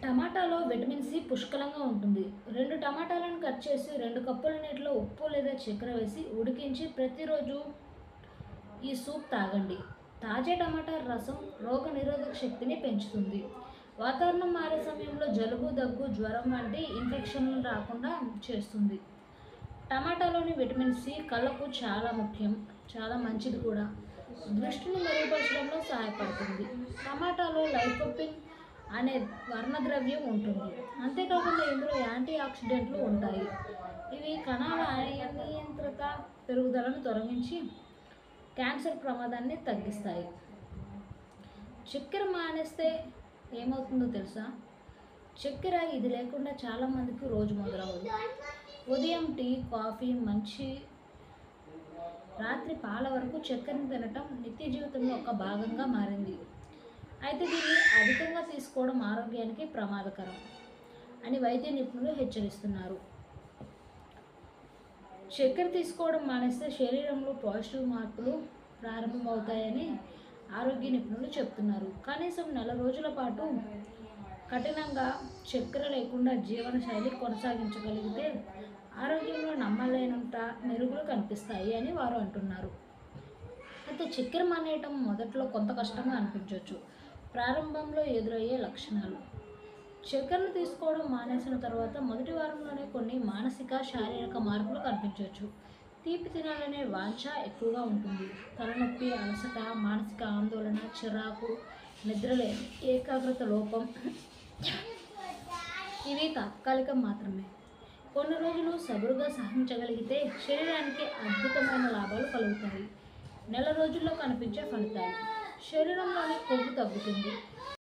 టమాటాలో vitamin C పుష్కలంగా ఉంటుంది. 2 టమాటాలను కట్ చేసి 2 కప్పుల నీటిలో ఉప్పు లేదా చక్కెర వేసి ఉడికించి ప్రతిరోజు ఈ సూప్ తాగండి. తాజా టమాటా రసం రోగనిరోధక శక్తిని పెంచుతుంది. వాతావరణం మారే సమయంలో జలుబు, దగ్గు, జ్వరం వంటి ఇన్ఫెక్షన్లు రాకుండా చేస్తుంది. టమాటాలోని విటమిన్ సి కళ్ళకు చాలా ముఖ్యం, చాలా మంచిది కూడా. దృష్టిని మెరుగుపరచడంలో సహాయపడుతుంది. టమాటాలో లైకోపిన్ అనే వర్ణద్రవ్యం ఉంటుంది. అంతేకాకుండా ఇందులో యాంటీ ఆక్సిడెంట్లు ఉంటాయి. ఇవి కణాల అనియంత్రిత పెరుగుదలను తొలగించి క్యాన్సర్ ప్రమాదాన్ని తగ్గిస్తాయి. చక్కెర మానేస్తే ఏమవుతుందో తెలుసా? చక్కెర ఇది లేకుండా చాలామందికి రోజు మొదలవదు. ఉదయం టీ, కాఫీ మంచి, రాత్రి పాల వరకు చక్కెరను తినటం నిత్య జీవితంలో ఒక భాగంగా మారింది. అయితే దీన్ని అధికంగా తీసుకోవడం ఆరోగ్యానికి ప్రమాదకరం అని వైద్య నిపుణులు హెచ్చరిస్తున్నారు. చక్కెర తీసుకోవడం మానేస్తే శరీరంలో పాజిటివ్ మార్పులు ప్రారంభమవుతాయని ఆరోగ్య నిపుణులు చెప్తున్నారు. కనీసం నెల రోజుల పాటు కఠినంగా చక్కెర లేకుండా జీవనశైలి కొనసాగించగలిగితే ఆరోగ్యంలో నమ్మలేనంత మెరుగులు కనిపిస్తాయి అని వారు అంటున్నారు. అయితే చక్కెర మానేయటం మొదట్లో కొంత కష్టంగా అనిపించవచ్చు. ప్రారంభంలో ఎదురయ్యే లక్షణాలు: చక్కెరను తీసుకోవడం మానేసిన తర్వాత మొదటి వారంలోనే కొన్ని మానసిక, శారీరక మార్పులు కనిపించవచ్చు. తీపి తినాలనే వాంఛ ఎక్కువగా ఉంటుంది. తలనొప్పి, అలసట, మానసిక ఆందోళన, చిరాకు, నిద్రలేమి, ఏకాగ్రత లోపం ఇవి తాత్కాలికం మాత్రమే. కొన్ని రోజులు సబురుగా సహించగలిగితే శరీరానికి అద్భుతమైన లాభాలు కలుగుతాయి. నెల రోజుల్లో కనిపించే ఫలితాలు: శరీరంలోని కొవ్వు తగ్గుతుంది,